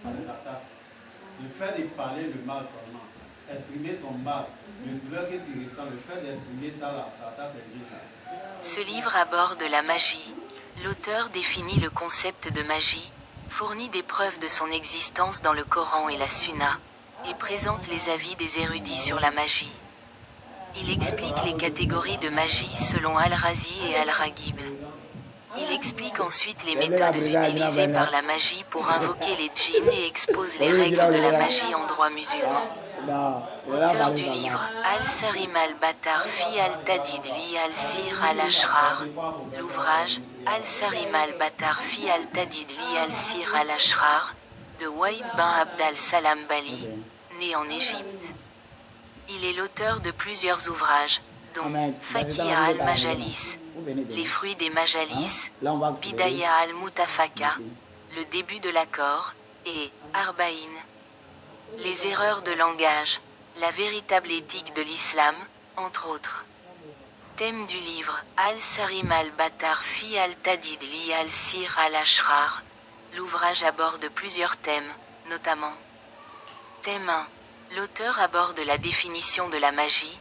Le fait de parler le mal seulement, exprimer ton mal, le douleur que tu ressens, le fait d'exprimer ça là, ça t'a permis là. Ce livre aborde la magie. L'auteur définit le concept de magie, fournit des preuves de son existence dans le Coran et la Sunna, et présente les avis des érudits sur la magie. Il explique les catégories de magie selon Al-Razi et Al-Raghib. Il explique ensuite les méthodes utilisées par la magie pour invoquer les djinns et expose les règles de la magie en droit musulman. Auteur du livre Al-Sarim al-Battar fi al-Tadid li al-Sir al-Ashrar. L'ouvrage Al-Sarim al-Battar fi al-Tadid li al-Sir al-Ashrar de Wahid bin Abd al-Salam Bali, né en Égypte. Il est l'auteur de plusieurs ouvrages, dont Fakiha al-Majalis, Les fruits des Majalis, Bidaya al-Mutafaka, Le début de l'accord, et Arba'in. Les erreurs de langage, la véritable éthique de l'islam, entre autres. Thème du livre Al-Sarim al-Battar fi al-Tadid li al-Sir al-Ashrar. L'ouvrage aborde plusieurs thèmes, notamment Thème 1. L'auteur aborde la définition de la magie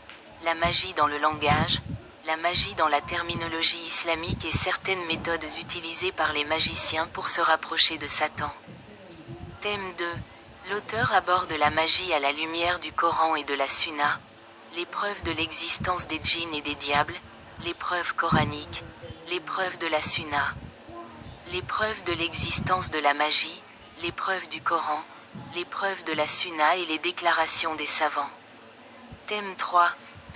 dans le langage, la magie dans la terminologie islamique et certaines méthodes utilisées par les magiciens pour se rapprocher de Satan. Thème 2. L'auteur aborde la magie à la lumière du Coran et de la Sunna, les preuves de l'existence des djinns et des diables, les preuves coraniques, les preuves de la Sunna, les preuves de l'existence de la magie, les preuves du Coran, les preuves de la Sunna et les déclarations des savants. Thème 3.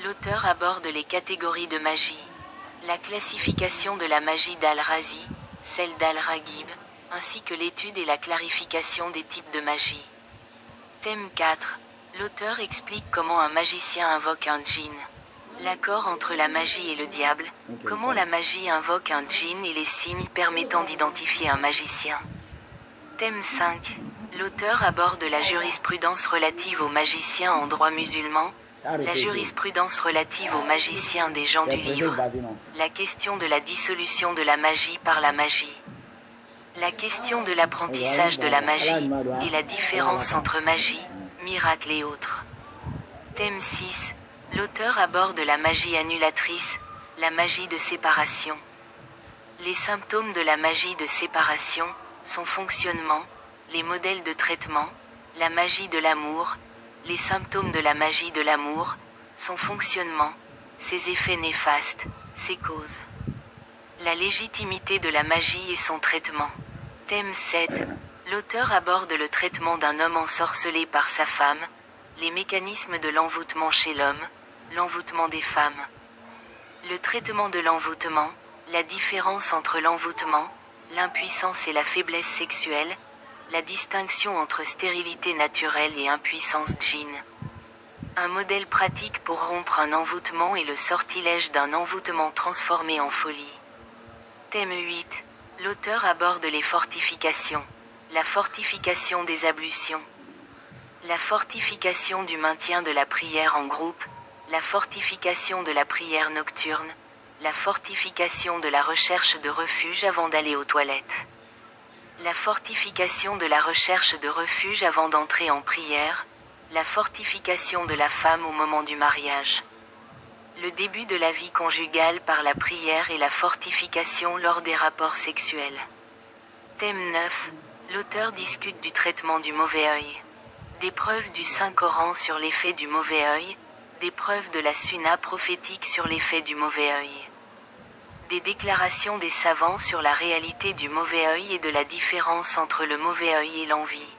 L'auteur aborde les catégories de magie, la classification de la magie d'Al-Razi, celle d'Al-Raghib, ainsi que l'étude et la clarification des types de magie. Thème 4. L'auteur explique comment un magicien invoque un djinn, l'accord entre la magie et le diable, comment la magie invoque un djinn et les signes permettant d'identifier un magicien. Thème 5. L'auteur aborde la jurisprudence relative aux magiciens en droit musulman, la jurisprudence relative aux magiciens des gens du livre, la question de la dissolution de la magie par la magie, la question de l'apprentissage de la magie, et la différence entre magie, miracle et autres. Thème 6. L'auteur aborde la magie annulatrice, la magie de séparation. Les symptômes de la magie de séparation, son fonctionnement, les modèles de traitement, la magie de l'amour, les symptômes de la magie de l'amour, son fonctionnement, ses effets néfastes, ses causes. La légitimité de la magie et son traitement. Thème 7. L'auteur aborde le traitement d'un homme ensorcelé par sa femme, les mécanismes de l'envoûtement chez l'homme, l'envoûtement des femmes. Le traitement de l'envoûtement, la différence entre l'envoûtement, l'impuissance et la faiblesse sexuelle, la distinction entre stérilité naturelle et impuissance djinn. Un modèle pratique pour rompre un envoûtement et le sortilège d'un envoûtement transformé en folie. Thème 8. L'auteur aborde les fortifications, la fortification des ablutions, la fortification du maintien de la prière en groupe, la fortification de la prière nocturne, la fortification de la recherche de refuge avant d'aller aux toilettes. La fortification de la recherche de refuge avant d'entrer en prière, la fortification de la femme au moment du mariage. Le début de la vie conjugale par la prière et la fortification lors des rapports sexuels. Thème 9. L'auteur discute du traitement du mauvais œil. Des preuves du Saint-Coran sur l'effet du mauvais œil, des preuves de la Sunna prophétique sur l'effet du mauvais œil. Des déclarations des savants sur la réalité du mauvais œil et de la différence entre le mauvais œil et l'envie.